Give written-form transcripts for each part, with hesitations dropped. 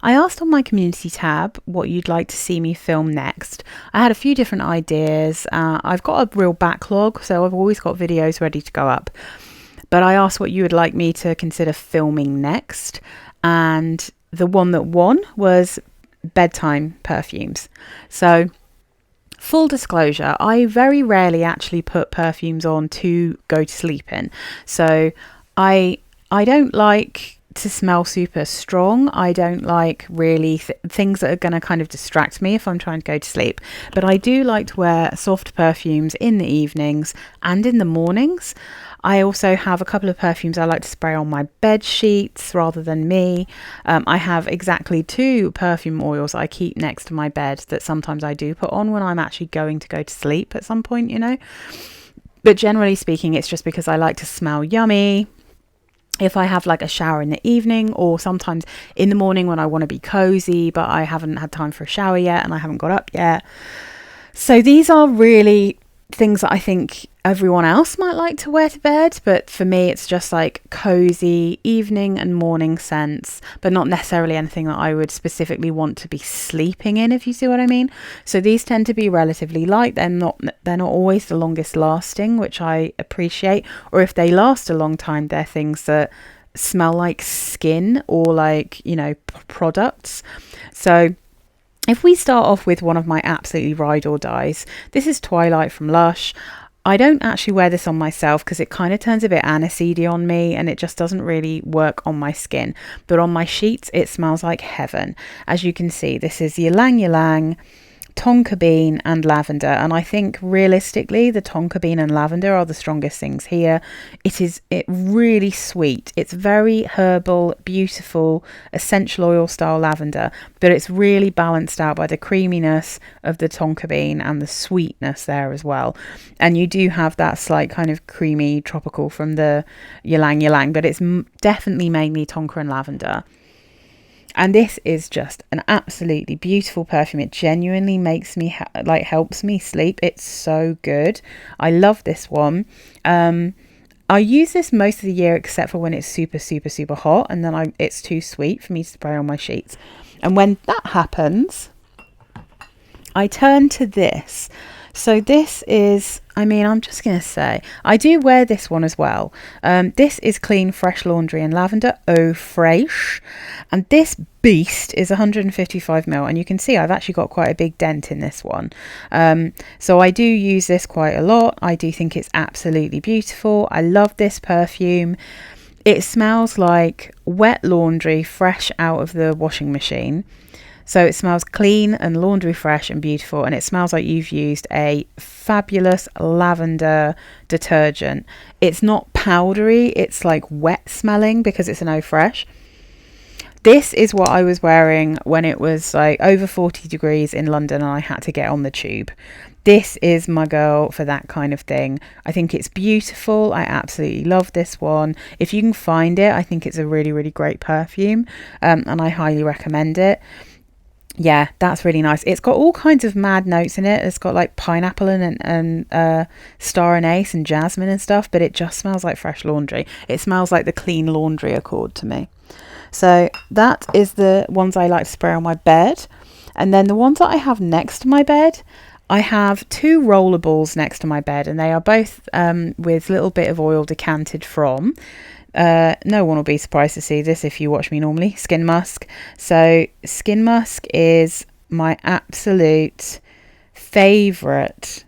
I asked on my community tab what you'd like to see me film next. I had a few different ideas. I've got a real backlog, so I've always got videos ready to go up. But I asked what you would like me to consider filming next. And the one that won was Bedtime Perfumes. So full disclosure, I very rarely actually put perfumes on to go to sleep in. So I don't like to smell super strong. I don't like really things that are going to kind of distract me if I'm trying to go to sleep. But I do like to wear soft perfumes in the evenings and in the mornings. I also have a couple of perfumes I like to spray on my bed sheets rather than me. I have exactly 2 perfume oils I keep next to my bed that sometimes I do put on when I'm actually going to go to sleep at some point, you know. But generally speaking, it's just because I like to smell yummy. If I have like a shower in the evening, or sometimes in the morning when I want to be cozy, but I haven't had time for a shower yet and I haven't got up yet. So these are really things that I think everyone else might like to wear to bed, but for me it's just like cozy evening and morning scents, but not necessarily anything that I would specifically want to be sleeping in, if you see what I mean. So these tend to be relatively light. They're not always the longest lasting, which I appreciate, or if they last a long time, they're things that smell like skin or like, you know, products. So if we start off with one of my absolutely ride or dies, this is Twilight from Lush. I don't actually wear this on myself because it kind of turns a bit aniseedy on me and it just doesn't really work on my skin. But on my sheets, it smells like heaven. As you can see, this is Ylang Ylang, tonka bean and lavender, and I think realistically the tonka bean and lavender are the strongest things here. It really sweet, it's very herbal, beautiful, essential oil style lavender, but it's really balanced out by the creaminess of the tonka bean and the sweetness there as well. And you do have that slight kind of creamy tropical from the Ylang Ylang, but it's definitely mainly tonka and lavender. And this is just an absolutely beautiful perfume. It genuinely makes me helps me sleep. It's so good. I love this one. I use this most of the year except for when it's super, super, super hot, and then it's too sweet for me to spray on my sheets. And when that happens, I turn to this. So this is, I mean, I'm just going to say, I do wear this one as well. This is Clean Fresh Laundry and Lavender Eau Fraiche. And this beast is 155ml. And you can see I've actually got quite a big dent in this one. So I do use this quite a lot. I do think it's absolutely beautiful. I love this perfume. It smells like wet laundry fresh out of the washing machine. So it smells clean and laundry fresh and beautiful, and it smells like you've used a fabulous lavender detergent. It's not powdery, it's like wet smelling because it's an eau fresh. This is what I was wearing when it was like over 40 degrees in London and I had to get on the tube. This is my girl for that kind of thing. I think it's beautiful. I absolutely love this one. If you can find it, I think it's a really, really great perfume, and I highly recommend it. Yeah, that's really nice. It's got all kinds of mad notes in it. It's got like pineapple and star anise and jasmine and stuff, but it just smells like fresh laundry. It smells like the Clean Laundry Accord to me. So that is the ones I like to spray on my bed. And then the ones that I have next to my bed, I have 2 rollerballs next to my bed, and they are both with a little bit of oil decanted from. No one will be surprised to see this if you watch me normally. Skin Musk. So Skin Musk is my absolute favourite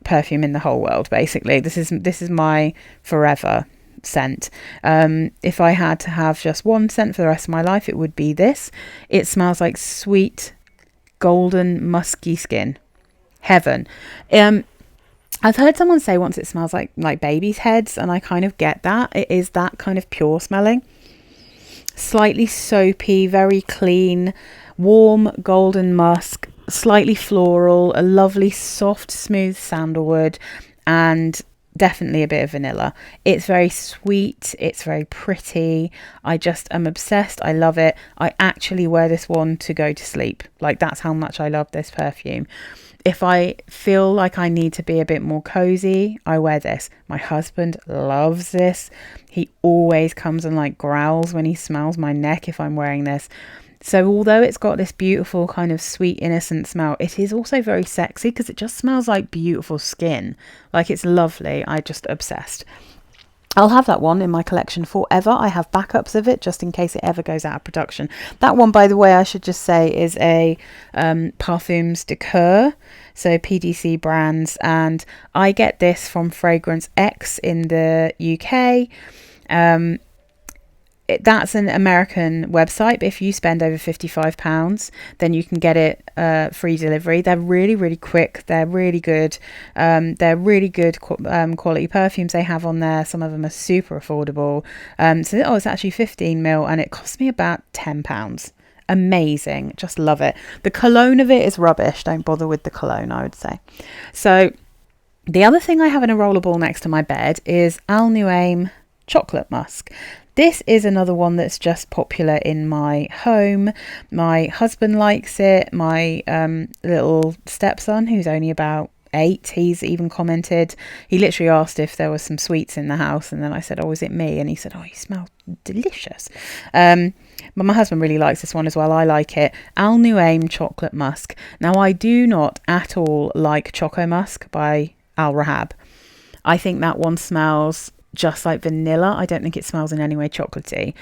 perfume in the whole world, basically. This is my forever scent. If I had to have just one scent for the rest of my life, it would be this. It smells like sweet golden musky skin. Heaven. I've heard someone say once it smells like babies' heads, and I kind of get that. It is that kind of pure smelling. Slightly soapy, very clean, warm golden musk, slightly floral, a lovely soft smooth sandalwood, and definitely a bit of vanilla. It's very sweet, it's very pretty. I just am obsessed. I love it. I actually wear this one to go to sleep. Like, that's how much I love this perfume. If I feel like I need to be a bit more cozy, I wear this. My husband loves this. He always comes and like growls when he smells my neck if I'm wearing this. So although it's got this beautiful kind of sweet, innocent smell, it is also very sexy because it just smells like beautiful skin. Like, it's lovely. I just obsessed. I'll have that one in my collection forever. I have backups of it just in case it ever goes out of production. That one, by the way, I should just say, is a Parfums de Coeur, so PDC brands, and I get this from Fragrance X in the UK. That's an American website, but if you spend over £55, then you can get it free delivery. They're really, really quick. They're really good. They're really good quality perfumes they have on there. Some of them are super affordable. It's actually 15ml and it cost me about £10. Amazing. Just love it. The cologne of it is rubbish. Don't bother with the cologne, I would say. So the other thing I have in a roller ball next to my bed is Nuaim Chocolate Musk. This is another one that's just popular in my home. My husband likes it. My little stepson, who's only about 8, he's even commented. He literally asked if there was some sweets in the house, and then I said, oh, is it me? And he said, oh, you smell delicious. But my husband really likes this one as well. I like it. Nuaim Chocolate Musk. Now, I do not at all like Choco Musk by Rahab. I think that one smells just like vanilla. I don't think it smells in any way chocolatey.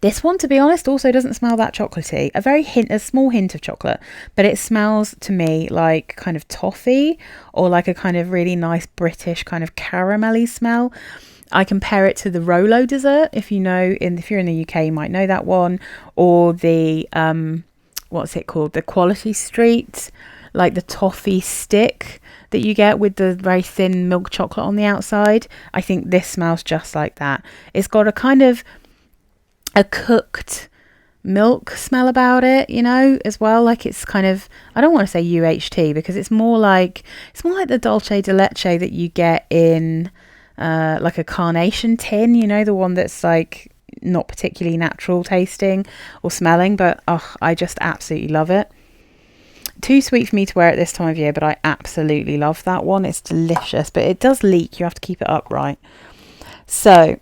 This one, to be honest, also doesn't smell that chocolatey. A small hint of chocolate, but it smells to me like kind of toffee, or like a kind of really nice British kind of caramelly smell. I compare it to the Rolo dessert. If you're in the UK, you might know that one, or the what's it called? The Quality Street, like the toffee stick that you get with the very thin milk chocolate on the outside. I think this smells just like that. It's got a kind of a cooked milk smell about it, as well. Like, it's kind of, I don't want to say UHT because it's more like the Dolce de Leche that you get in like a carnation tin, the one that's like not particularly natural tasting or smelling, but I just absolutely love it. Too sweet for me to wear at this time of year, but I absolutely love that one. It's delicious, but it does leak. You have to keep it upright. So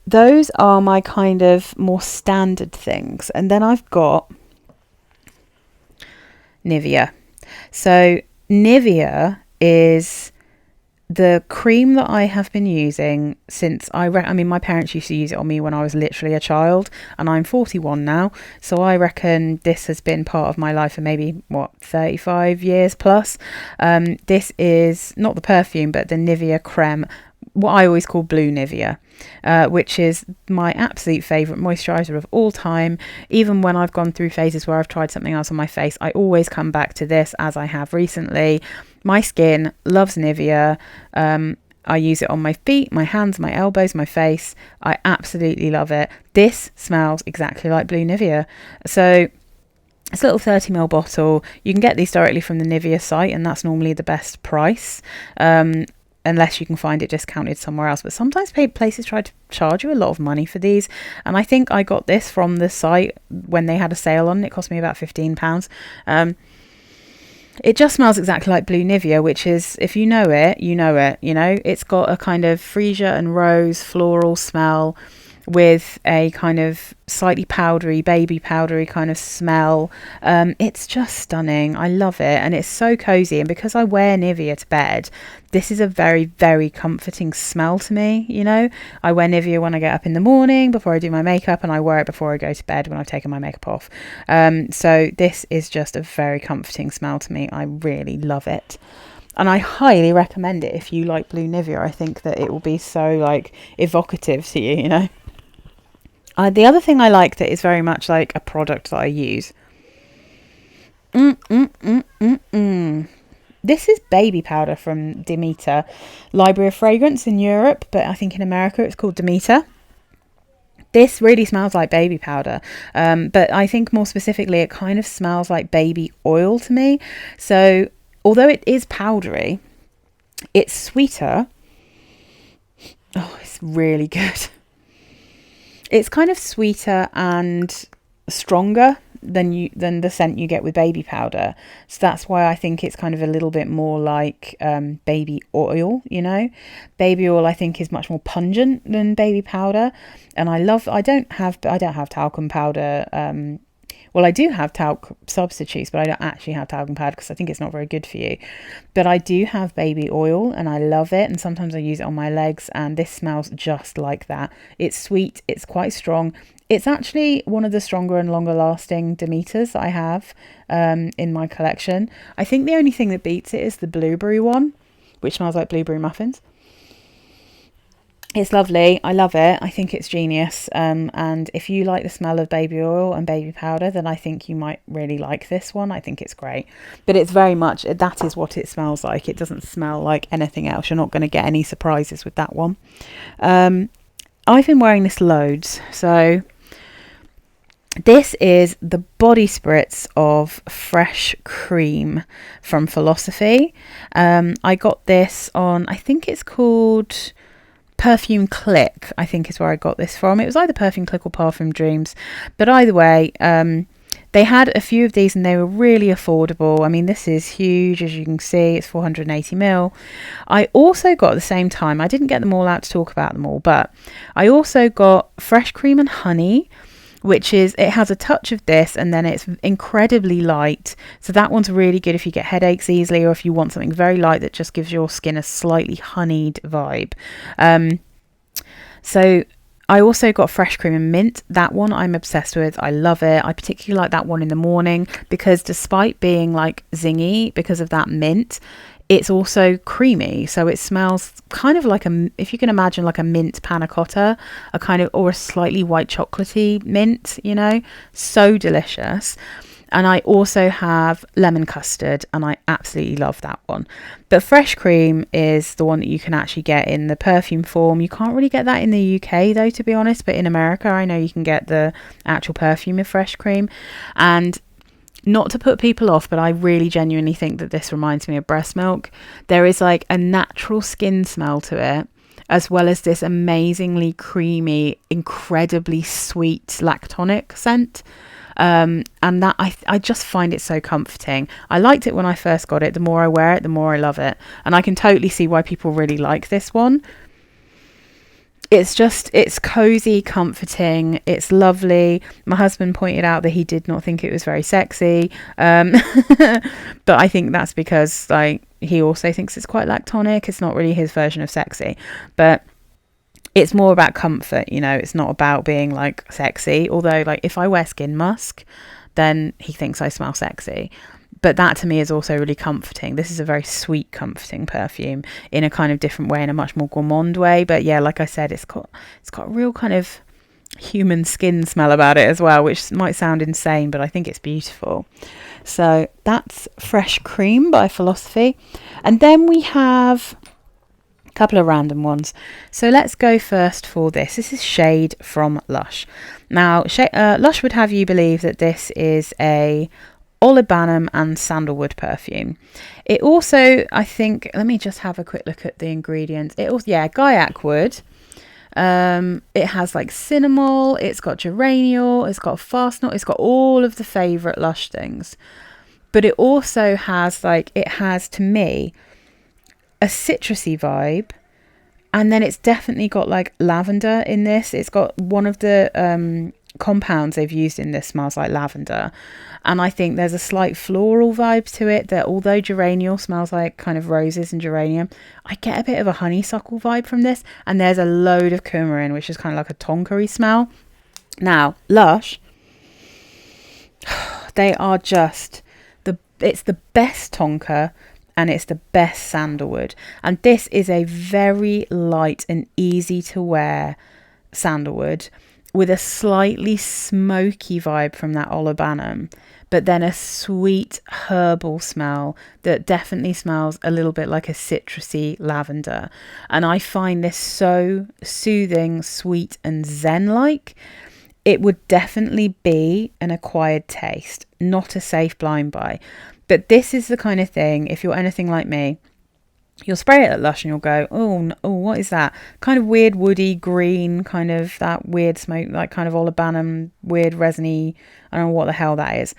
those are my kind of more standard things. And then I've got Nivea. So Nivea is the cream that I have been using since my parents used to use it on me when I was literally a child, and I'm 41 now, so I reckon this has been part of my life for maybe 35 years plus. This is not the perfume, but the Nivea creme, what I always call blue Nivea, which is my absolute favourite moisturiser of all time. Even when I've gone through phases where I've tried something else on my face, I always come back to this, as I have recently. My skin loves Nivea. I use it on my feet, my hands, my elbows, my face. I absolutely love it. This smells exactly like blue Nivea. So it's a little 30ml bottle. You can get these directly from the Nivea site, and that's normally the best price. Unless you can find it discounted somewhere else. But sometimes places try to charge you a lot of money for these. And I think I got this from the site when they had a sale on it. It cost me about £15. It just smells exactly like blue Nivea, which is, if you know it, you know it. It's got a kind of freesia and rose floral smell with a kind of slightly powdery, baby powdery kind of smell. It's just stunning. I love it, and it's so cozy. And because I wear Nivea to bed, this is a very, very comforting smell to me. I wear Nivea when I get up in the morning before I do my makeup, and I wear it before I go to bed when I've taken my makeup off. So this is just a very comforting smell to me. I really love it. And I highly recommend it if you like blue Nivea. I think that it will be so like evocative to you, The other thing I like that is very much like a product that I use. This is baby powder from Demita, Library of Fragrance in Europe, but I think in America it's called Demeter. This really smells like baby powder, but I think more specifically it kind of smells like baby oil to me. So although it is powdery, it's sweeter. Oh, it's really good. It's kind of sweeter and stronger than the scent you get with baby powder. So that's why I think it's kind of a little bit more like baby oil, Baby oil I think is much more pungent than baby powder. And I don't have talcum powder well, I do have talc substitutes, but I don't actually have talcum powder because I think it's not very good for you. But I do have baby oil and I love it. And sometimes I use it on my legs, and this smells just like that. It's sweet. It's quite strong. It's actually one of the stronger and longer lasting Demeters that I have in my collection. I think the only thing that beats it is the blueberry one, which smells like blueberry muffins. It's lovely. I love it. I think it's genius. And if you like the smell of baby oil and baby powder, then I think you might really like this one. I think it's great. But it's very much, that is what it smells like. It doesn't smell like anything else. You're not going to get any surprises with that one. I've been wearing this loads. So this is the body spritz of Fresh Cream from Philosophy. I got this on, I think it's called Perfume Click, I think is where I got this from. It was either Perfume Click or Parfum Dreams, but either way, they had a few of these and they were really affordable. I mean, this is huge, as you can see. It's 480ml. I also got at the same time, I didn't get them all out to talk about them all, but I also got Fresh Cream and Honey, which is, it has a touch of this and then it's incredibly light. So that one's really good if you get headaches easily, or if you want something very light that just gives your skin a slightly honeyed vibe. So I also got Fresh Cream and Mint. That one I'm obsessed with. I love it. I particularly like that one in the morning because despite being like zingy because of that mint, it's also creamy, so it smells kind of like if you can imagine like a mint panna cotta, a kind of, or a slightly white chocolatey mint, you know, so delicious. And I also have lemon custard, and I absolutely love that one. But Fresh Cream is the one that you can actually get in the perfume form. You can't really get that in the UK though, to be honest, but in America I know you can get the actual perfume of Fresh Cream. And not to put people off, but I really genuinely think that this reminds me of breast milk. There is like a natural skin smell to it, as well as this amazingly creamy, incredibly sweet lactonic scent. And that I just find it so comforting. I liked it when I first got it. The more I wear it, the more I love it. And I can totally see why people really like this one. It's cozy, comforting, it's lovely. My husband pointed out that he did not think it was very sexy, but I think that's because like he also thinks it's quite lactonic. It's not really his version of sexy, but it's more about comfort, you know. It's not about being like sexy, although like if I wear Skin Musk, then he thinks I smell sexy. But that to me is also really comforting. This is a very sweet, comforting perfume in a kind of different way, in a much more gourmand way. But yeah, like I said, it's got a real kind of human skin smell about it as well, which might sound insane, but I think it's beautiful. So that's Fresh Cream by Philosophy. And then we have a couple of random ones. So let's go first for this. This is Shade from Lush. Now, Lush would have you believe that this is a olibanum and sandalwood perfume. It also, I think, let me just have a quick look at the ingredients. It also, yeah, Gaiac wood. It has like cinnamon, it's got geraniol, it's got fastnail, it's got all of the favourite Lush things. But it also has like, it has to me a citrusy vibe, and then it's definitely got like lavender in this. It's got one of the compounds they've used in this smells like lavender, and I think there's a slight floral vibe to it that although geraniol smells like kind of roses and geranium, I get a bit of a honeysuckle vibe from this, and there's a load of coumarin, which is kind of like a tonkery smell. Now Lush, they are just it's the best tonka and it's the best sandalwood, and this is a very light and easy to wear sandalwood with a slightly smoky vibe from that olibanum, but then a sweet herbal smell that definitely smells a little bit like a citrusy lavender. And I find this so soothing, sweet and zen-like. It would definitely be an acquired taste, not a safe blind buy. But this is the kind of thing, if you're anything like me, you'll spray it at Lush and you'll go, oh, what is that? Kind of weird woody green, kind of that weird smoke, like kind of olibanum, weird resiny, I don't know what the hell that is.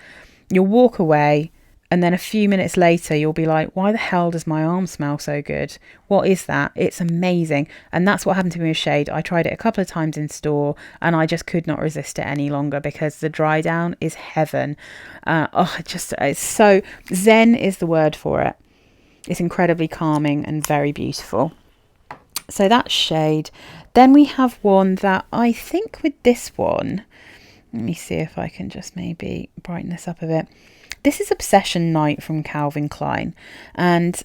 You'll walk away and then a few minutes later you'll be like, why the hell does my arm smell so good? What is that? It's amazing. And that's what happened to me with Shade. I tried it a couple of times in store and I just could not resist it any longer because the dry down is heaven. It's so zen is the word for it. It's incredibly calming and very beautiful. So that's Shade. Then we have one that I think with this one, let me see if I can just maybe brighten this up a bit. This is Obsession Night from Calvin Klein. And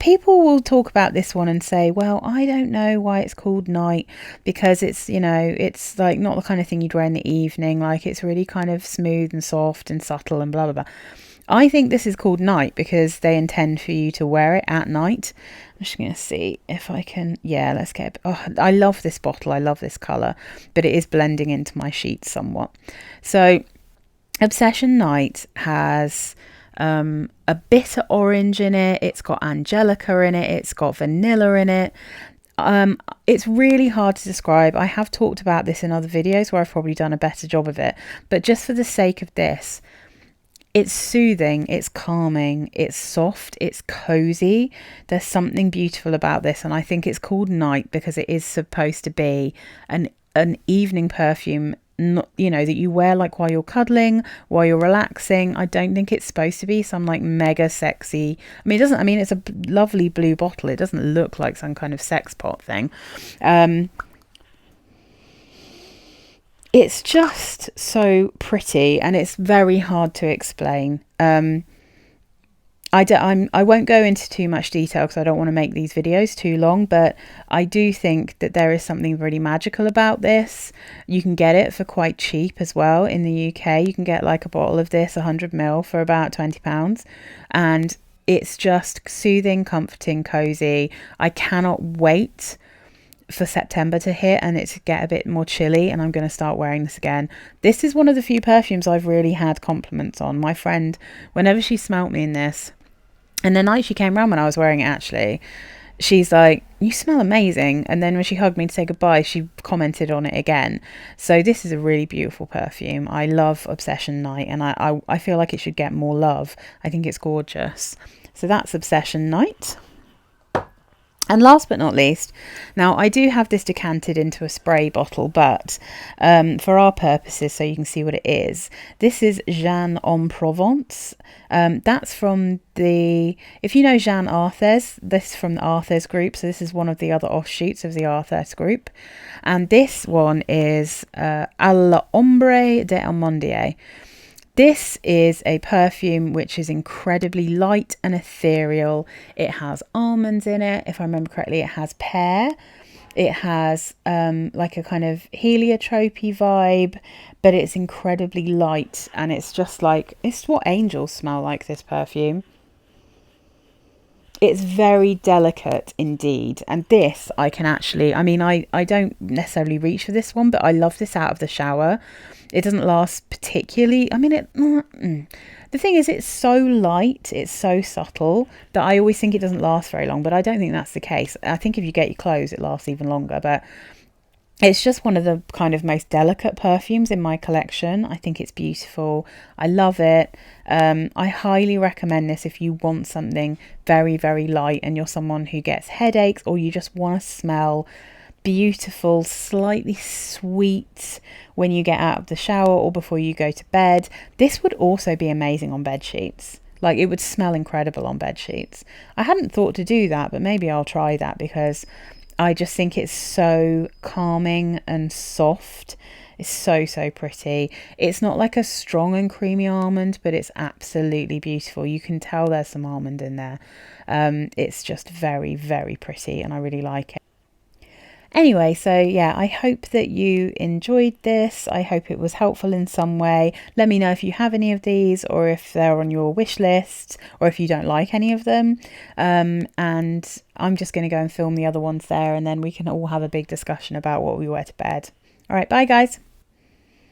people will talk about this one and say, well, I don't know why it's called Night, because it's, you know, it's like not the kind of thing you'd wear in the evening. Like it's really kind of smooth and soft and subtle and blah, blah, blah. I think this is called Night because they intend for you to wear it at night. I'm just going to see if I can. Yeah, let's get. Oh, I love this bottle. I love this colour, but it is blending into my sheets somewhat. So Obsession Night has a bitter orange in it. It's got angelica in it. It's got vanilla in it. It's really hard to describe. I have talked about this in other videos where I've probably done a better job of it, but just for the sake of this, it's soothing, it's calming, it's soft, it's cozy. There's something beautiful about this, and I think it's called Night because it is supposed to be an evening perfume, not, you know, that you wear like while you're cuddling, while you're relaxing. I don't think it's supposed to be some like mega sexy. I mean, it doesn't. I mean, it's a lovely blue bottle. It doesn't look like some kind of sex pot thing. It's just so pretty and it's very hard to explain. I won't go into too much detail because I don't want to make these videos too long, but I do think that there is something really magical about this. You can get it for quite cheap as well in the UK. You can get like a bottle of this, 100ml, for about £20, and it's just soothing, comforting, cozy. I cannot wait for September to hit and it to get a bit more chilly, and I'm going to start wearing this again. This is one of the few perfumes I've really had compliments on. My friend, whenever she smelt me in this, and the night she came around when I was wearing it actually, she's like, you smell amazing. And then when she hugged me to say goodbye, she commented on it again. So this is a really beautiful perfume. I love Obsession Night, and I feel like it should get more love. I think it's gorgeous. So that's Obsession Night. And last but not least, now I do have this decanted into a spray bottle, but for our purposes, so you can see what it is, this is Jeanne en Provence. That's from the, if you know Jeanne Arthez, this is from the Arthez group. So this is one of the other offshoots of the Arthez group. And this one is À l'Ombre de Amandiers. This is a perfume which is incredibly light and ethereal. It has almonds in it. If I remember correctly, it has pear. It has like a kind of heliotropy vibe, but it's incredibly light, and it's just like, it's what angels smell like, this perfume. It's very delicate indeed. And this I can actually, I mean, I don't necessarily reach for this one, but I love this out of the shower. It doesn't last particularly, I mean, the thing is, it's so light, it's so subtle that I always think it doesn't last very long, but I don't think that's the case. I think if you get your clothes, it lasts even longer, but it's just one of the kind of most delicate perfumes in my collection. I think it's beautiful. I love it. I highly recommend this if you want something very, very light and you're someone who gets headaches, or you just want to smell beautiful, slightly sweet when you get out of the shower or before you go to bed. This would also be amazing on bed sheets. Like, it would smell incredible on bed sheets. I hadn't thought to do that, but maybe I'll try that because I just think it's so calming and soft. It's so, so pretty. It's not like a strong and creamy almond, but it's absolutely beautiful. You can tell there's some almond in there. It's just very, very pretty, and I really like it. Anyway, so yeah, I hope that you enjoyed this. I hope it was helpful in some way. Let me know if you have any of these, or if they're on your wish list, or if you don't like any of them. And I'm just going to go and film the other ones there, and then we can all have a big discussion about what we wear to bed. All right, bye guys.